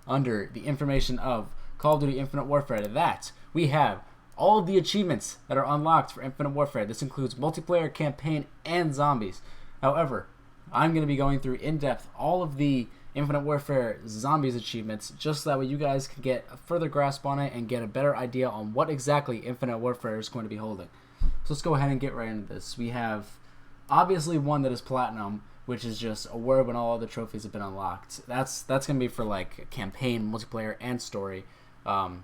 under the information of Call of Duty Infinite Warfare that we have all of the achievements that are unlocked for Infinite Warfare. This includes multiplayer, campaign, and zombies. However, I'm going to be going through in depth all of the Infinite Warfare zombies achievements just so that way you guys can get a further grasp on it and get a better idea on what exactly Infinite Warfare is going to be holding. So let's go ahead and get right into this. We have obviously one that is platinum, which is just a word when all other trophies have been unlocked. That's going to be for like campaign, multiplayer, and story. And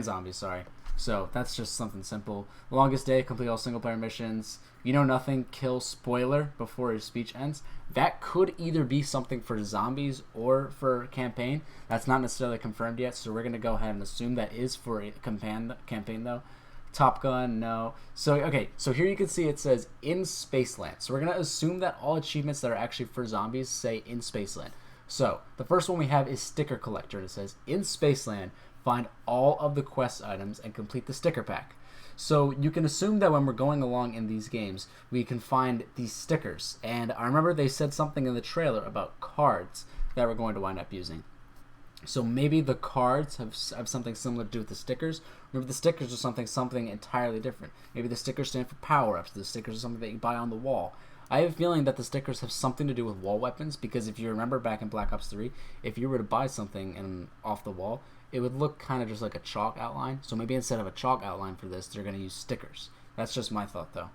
zombies, sorry. So that's just something simple. Longest day, complete all single player missions. You know nothing, kill spoiler before his speech ends. That could either be something for zombies or for campaign. That's not necessarily confirmed yet, so we're going to go ahead and assume that is for a campaign though. Top Gun, no. So here you can see it says in Spaceland. So we're going to assume that all achievements that are actually for zombies say in Spaceland. So the first one we have is Sticker Collector. It says in Spaceland, find all of the quest items and complete the sticker pack. So you can assume that when we're going along in these games, we can find these stickers. And I remember they said something in the trailer about cards that we're going to wind up using. So maybe the cards have something similar to do with the stickers. Maybe the stickers are something entirely different. Maybe the stickers stand for power-ups. The stickers are something that you buy on the wall. I have a feeling that the stickers have something to do with wall weapons, because if you remember back in Black Ops 3, if you were to buy something off the wall, it would look kind of just like a chalk outline. So maybe instead of a chalk outline for this, they're going to use stickers. That's just my thought, though.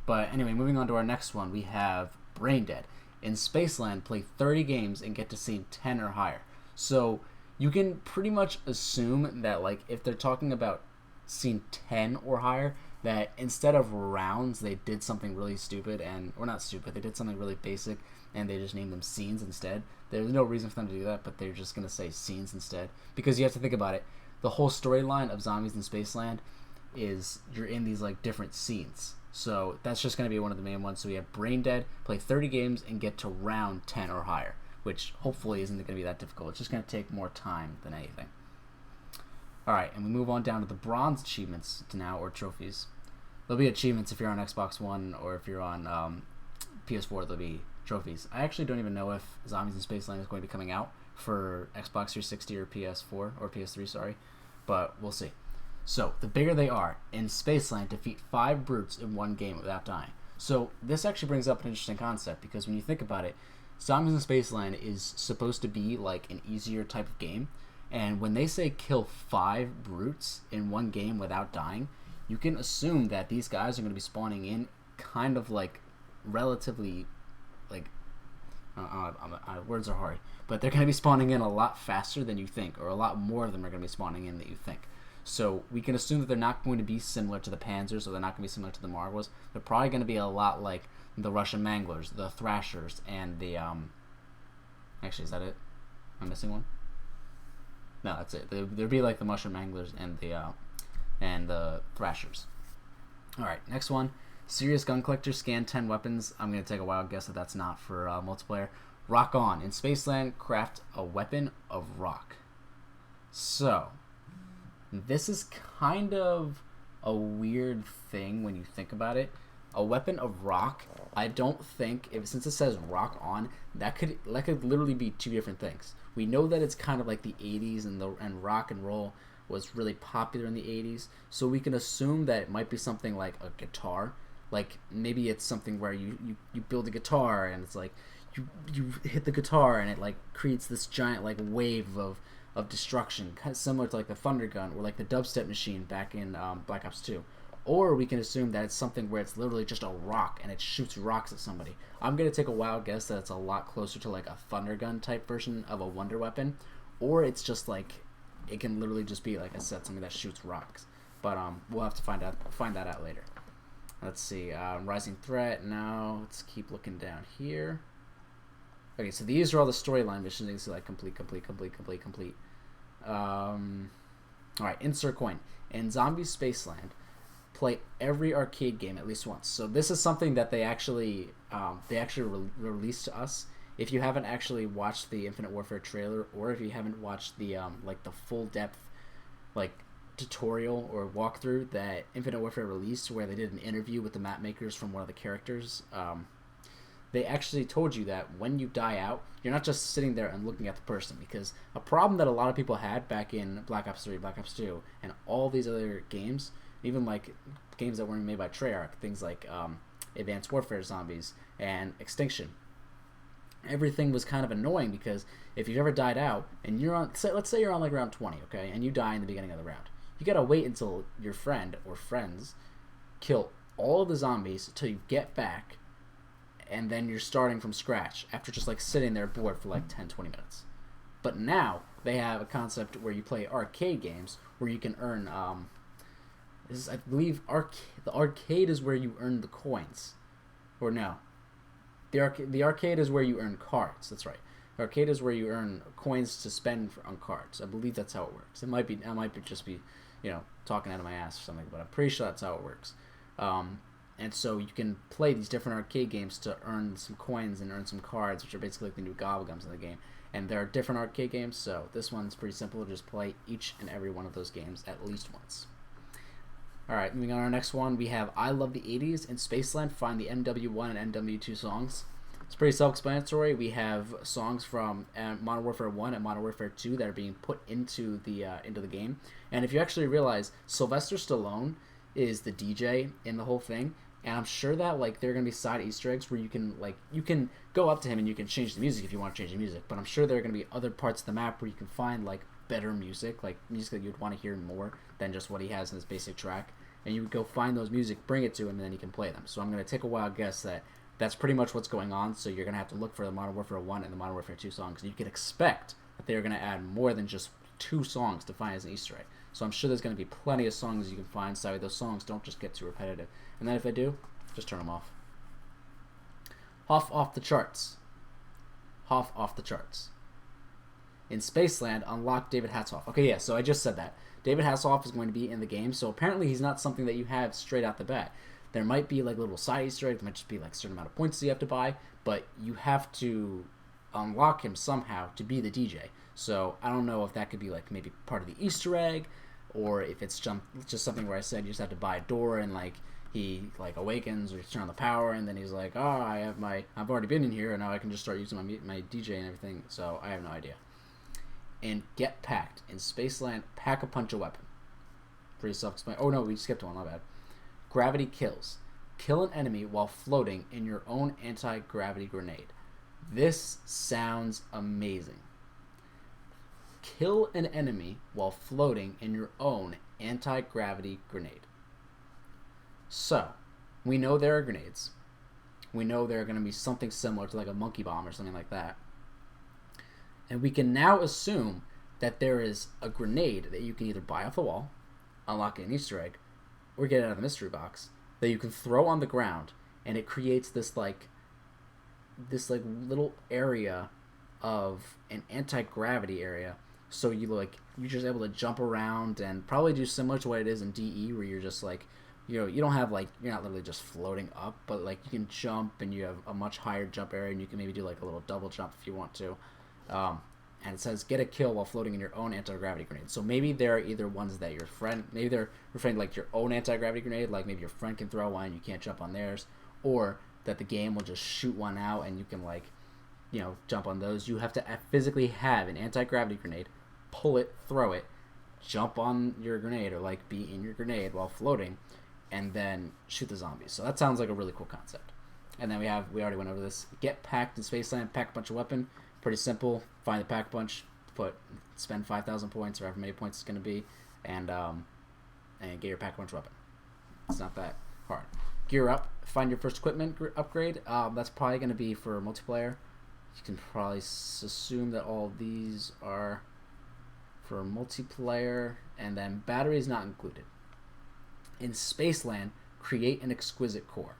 But anyway, moving on to our next one, we have Brain Dead. In Spaceland, play 30 games and get to scene 10 or higher. So you can pretty much assume that, like, if they're talking about scene 10 or higher, that instead of rounds, they did something really stupid, or not stupid, they did something really basic, and they just named them scenes instead. There's no reason for them to do that, but they're just going to say scenes instead. Because you have to think about it. The whole storyline of Zombies in Spaceland is you're in these, like, different scenes. So that's just going to be one of the main ones. So we have Brain Dead, play 30 games, and get to round 10 or higher, which hopefully isn't going to be that difficult. It's just going to take more time than anything. Alright, and we move on down to the bronze achievements now, or trophies. There'll be achievements if you're on Xbox One, or if you're on PS4, there'll be trophies. I actually don't even know if Zombies in Spaceland is going to be coming out for Xbox 360 or PS4, or PS3, sorry. But we'll see. So, the bigger they are, in Spaceland, defeat 5 brutes in one game without dying. So, this actually brings up an interesting concept, because when you think about it, Zombies in Spaceland is supposed to be like an easier type of game. And when they say kill 5 brutes in one game without dying, you can assume that these guys are going to be spawning in kind of like relatively, like, words are hard, but they're going to be spawning in a lot faster than you think, or a lot more of them are going to be spawning in than you think. So we can assume that they're not going to be similar to the Panzers, or they're not going to be similar to the Margwas. They're probably going to be a lot like the Russian Manglers, the Thrashers, and the, actually, is that it? Am I missing one? No, that's it. There'd be like the Russian Manglers and the Thrashers. Alright, next one. Serious Gun Collector, scan 10 weapons. I'm going to take a wild guess that that's not for multiplayer. Rock On. In Spaceland, craft a weapon of rock. So, this is kind of a weird thing when you think about it. A weapon of rock, I don't think, since it says rock on, that could literally be two different things. We know that it's kind of like the 80s, and rock and roll was really popular in the 80s, so we can assume that it might be something like a guitar. Like, maybe it's something where you build a guitar, and it's like, you hit the guitar, and it, like, creates this giant, like, wave of destruction, kind of similar to, like, the Thunder Gun, or, like, the dubstep machine back in Black Ops 2. Or we can assume that it's something where it's literally just a rock, and it shoots rocks at somebody. I'm going to take a wild guess that it's a lot closer to, like, a Thunder Gun type version of a Wonder Weapon. Or it's just, like, it can literally just be, like I said, something that shoots rocks. But we'll have to find that out later. Let's see. Rising Threat. Now, let's keep looking down here. Okay, so these are all the storyline missions. You can see, like, complete. Alright, insert coin. In Zombie Spaceland, play every arcade game at least once. So this is something that they actually released to us. If you haven't actually watched the Infinite Warfare trailer, or if you haven't watched the like the full depth like tutorial or walkthrough that Infinite Warfare released, where they did an interview with the map makers from one of the characters, they actually told you that when you die out, you're not just sitting there and looking at the person, because a problem that a lot of people had back in Black Ops 3, Black Ops 2, and all these other games, even like games that weren't made by Treyarch, things like Advanced Warfare Zombies and Extinction, everything was kind of annoying because if you've ever died out and you're on, let's say you're on like round 20, okay, and you die in the beginning of the round, you gotta wait until your friend or friends kill all of the zombies until you get back, and then you're starting from scratch after just like sitting there bored for like 10-20 minutes. But now they have a concept where you play arcade games where you can earn I believe the arcade is where you earn the coins, or no, the arcade is where you earn cards. That's right. The arcade is where you earn coins to spend on cards. I believe that's how it works. I might be just be, talking out of my ass or something, but I'm pretty sure that's how it works. And so you can play these different arcade games to earn some coins and earn some cards, which are basically like the new gobblegums in the game. And there are different arcade games, so this one's pretty simple. Just play each and every one of those games at least once. Alright, moving on to our next one, we have I Love the 80s. In Spaceland, find the MW1 and MW2 songs. It's pretty self-explanatory. We have songs from Modern Warfare 1 and Modern Warfare 2 that are being put into the game. And if you actually realize, Sylvester Stallone is the DJ in the whole thing. And I'm sure that like there are gonna be side Easter eggs where you can go up to him and you can change the music if you want to change the music. But I'm sure there are gonna be other parts of the map where you can find like better music, like music that you'd want to hear more than just what he has in his basic track. And you would go find those music, bring it to him, and then he can play them. So I'm gonna take a wild guess that that's pretty much what's going on. So you're gonna have to look for the Modern Warfare 1 and the Modern Warfare 2 songs. And you can expect that they're gonna add more than just 2 songs to find as an Easter egg. So I'm sure there's gonna be plenty of songs you can find. So those songs don't just get too repetitive. And then if they do, just turn them off. Hoff off the charts. Hoff off the charts. In Spaceland, unlock David Hasselhoff. Okay, yeah, so I just said that. David Hasselhoff is going to be in the game, so apparently he's not something that you have straight out the bat. There might be like little side Easter eggs, there might just be like a certain amount of points that you have to buy, but you have to unlock him somehow to be the DJ. So I don't know if that could be like maybe part of the Easter egg, or if it's just something where I said you just have to buy a door and like he like awakens or you turn on the power and then he's like, oh, I've already been in here and now I can just start using my DJ and everything. So I have no idea. And Get Packed. In Spaceland, pack a punch a weapon. Pretty self-explanatory. Oh no, we skipped one, my bad. Gravity Kills. Kill an enemy while floating in your own anti-gravity grenade. This sounds amazing. Kill an enemy while floating in your own anti-gravity grenade. So, we know there are grenades. We know there are going to be something similar to like a monkey bomb or something like that. And we can now assume that there is a grenade that you can either buy off the wall, unlock an Easter egg, or get out of the mystery box that you can throw on the ground, and it creates this little area of an anti-gravity area. So you're just able to jump around and probably do similar to what it is in DE, where you're just like, you don't have like, you're not literally just floating up, but like you can jump and you have a much higher jump area, and you can maybe do like a little double jump if you want to. And it says get a kill while floating in your own anti-gravity grenade. So maybe there are either ones that your friend, maybe they're referring to like your own anti-gravity grenade, like maybe your friend can throw one and you can't jump on theirs, or that the game will just shoot one out and you can like, jump on those. You have to physically have an anti-gravity grenade, pull it, throw it, jump on your grenade or like be in your grenade while floating, and then shoot the zombies. So that sounds like a really cool concept. And then we already went over this. Get Packed in Spaceland, pack a bunch of weapon. Pretty simple. Find the pack punch, spend 5,000 points or however many points it's going to be, and get your pack punch weapon. It's not that hard. Gear up. Find your first equipment upgrade. That's probably going to be for multiplayer. You can probably assume that all of these are for multiplayer, and then batteries not included. In Spaceland, create an exquisite core.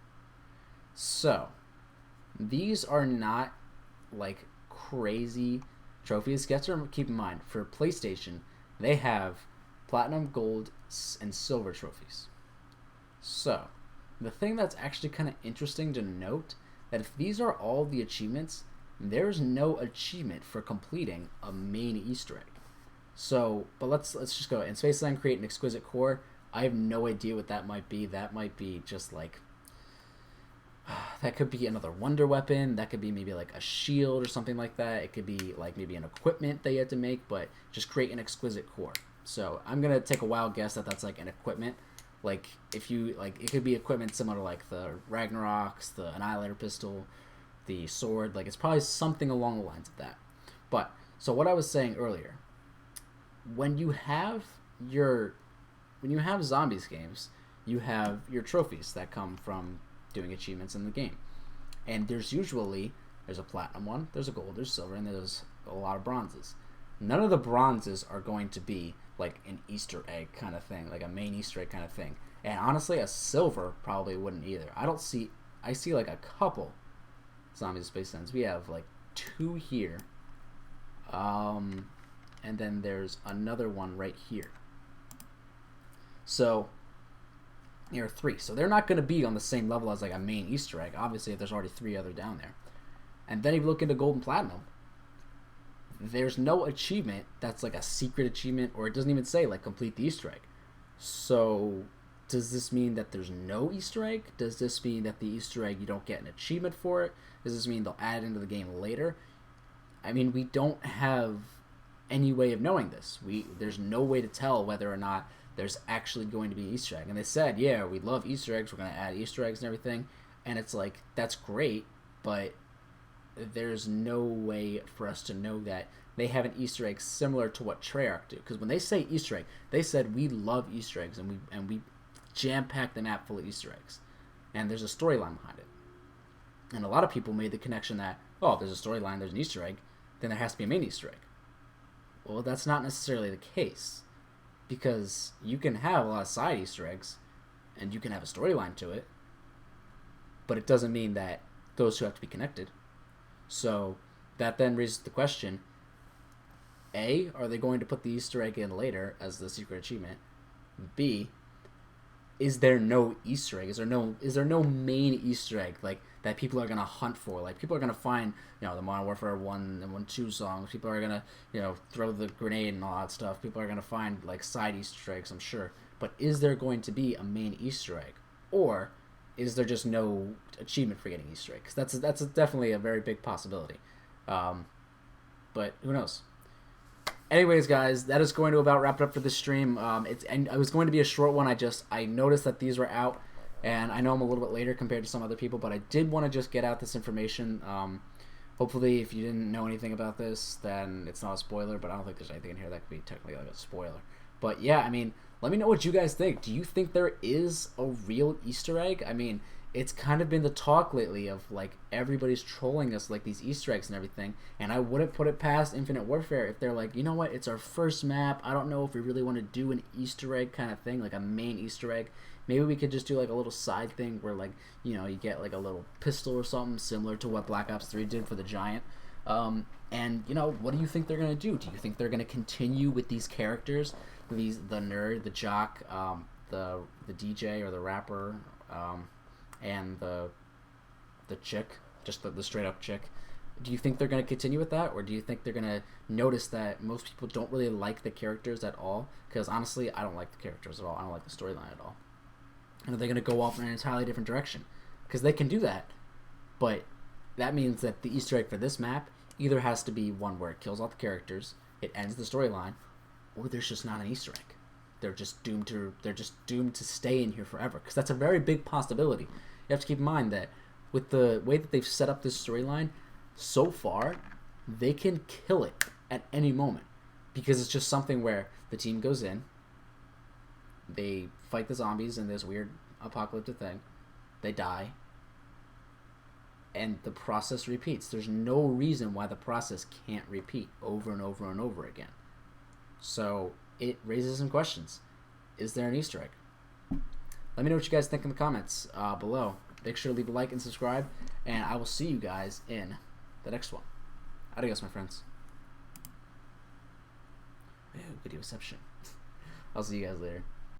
So, these are not like crazy trophies. You have to keep in mind, for PlayStation, they have platinum, gold, and silver trophies. So, the thing that's actually kind of interesting to note, that if these are all the achievements, there's no achievement for completing a main Easter egg. So, but let's just go. In Spaceland, create an exquisite core. I have no idea what that might be. That might be just like, That could be another wonder weapon. That could be maybe like a shield or something like that. It could be like maybe an equipment that you have to make, but just create an exquisite core. So I'm gonna take a wild guess that that's like an equipment. Like if you like, it could be equipment similar to like the Ragnarok's, the Annihilator pistol, the sword. Like it's probably something along the lines of that. But so what I was saying earlier, when you have your when you have zombies games, you have your trophies that come from doing achievements in the game. And there's a platinum one, there's a gold, there's silver, and there's a lot of bronzes. None of the bronzes are going to be like an Easter egg kind of thing, like a main Easter egg kind of thing. And honestly, a silver probably wouldn't either. I see like a couple Zombies Space Ends. We have like 2 here. And then there's another one right here. So here are 3. So they're not going to be on the same level as like a main Easter egg. Obviously, if there's already 3 other down there. And then if you look into Gold and Platinum, there's no achievement that's like a secret achievement, or it doesn't even say like complete the Easter egg. So does this mean that there's no Easter egg? Does this mean that the Easter egg, you don't get an achievement for it? Does this mean they'll add it into the game later? I mean, we don't have any way of knowing this. There's no way to tell whether or not there's actually going to be an Easter egg. And they said, yeah, we love Easter eggs, we're going to add Easter eggs and everything. And it's like, that's great, but there's no way for us to know that they have an Easter egg similar to what Treyarch do. Because when they say Easter egg, they said we love Easter eggs, and we jam-pack the map full of Easter eggs. And there's a storyline behind it. And a lot of people made the connection that, oh, if there's a storyline, there's an Easter egg, then there has to be a main Easter egg. Well, that's not necessarily the case. Because you can have a lot of side Easter eggs, and you can have a storyline to it, but it doesn't mean that those two have to be connected. So that then raises the question, A, are they going to put the Easter egg in later as the secret achievement? B, is there no Easter egg? Is there no main Easter egg like that people are gonna hunt for? Like people are gonna find, the Modern Warfare 1 and 1-2 songs. People are gonna, throw the grenade and all that stuff. People are gonna find like side Easter eggs, I'm sure. But is there going to be a main Easter egg, or is there just no achievement for getting Easter eggs? That's definitely a very big possibility. But who knows? Anyways, guys, that is going to about wrap it up for this stream. It was going to be a short one. I noticed that these were out, and I know I'm a little bit later compared to some other people, but I did want to just get out this information. Hopefully, if you didn't know anything about this, then it's not a spoiler, but I don't think there's anything in here that could be technically like a spoiler. But yeah, I mean, let me know what you guys think. Do you think there is a real Easter egg? I mean, it's kind of been the talk lately of like everybody's trolling us like these Easter eggs and everything, and I wouldn't put it past Infinite Warfare if they're like, you know what, it's our first map, I don't know if we really want to do an Easter egg kind of thing, like a main Easter egg. Maybe we could just do like a little side thing where like, you get like a little pistol or something similar to what Black Ops 3 did for the Giant. And what do you think they're gonna do? Do you think they're gonna continue with these characters, the nerd, the jock, the DJ or the rapper, and the chick, just the straight up chick? Do you think they're going to continue with that, or do you think they're going to notice that most people don't really like the characters at all? Because honestly, I don't like the characters at all. I don't like the storyline at all. And are they going to go off in an entirely different direction? Because they can do that, but that means that the Easter egg for this map either has to be one where it kills all the characters, it ends the storyline, or there's just not an Easter egg. They're just doomed to stay in here forever, because that's a very big possibility. You have to keep in mind that with the way that they've set up this storyline, so far, they can kill it at any moment, because it's just something where the team goes in, they fight the zombies in this weird apocalyptic thing, they die, and the process repeats. There's no reason why the process can't repeat over and over and over again. So it raises some questions. Is there an Easter egg? Let me know what you guys think in the comments below. Make sure to leave a like and subscribe, and I will see you guys in the next one. Adios, my friends. Ew, videoception. I'll see you guys later.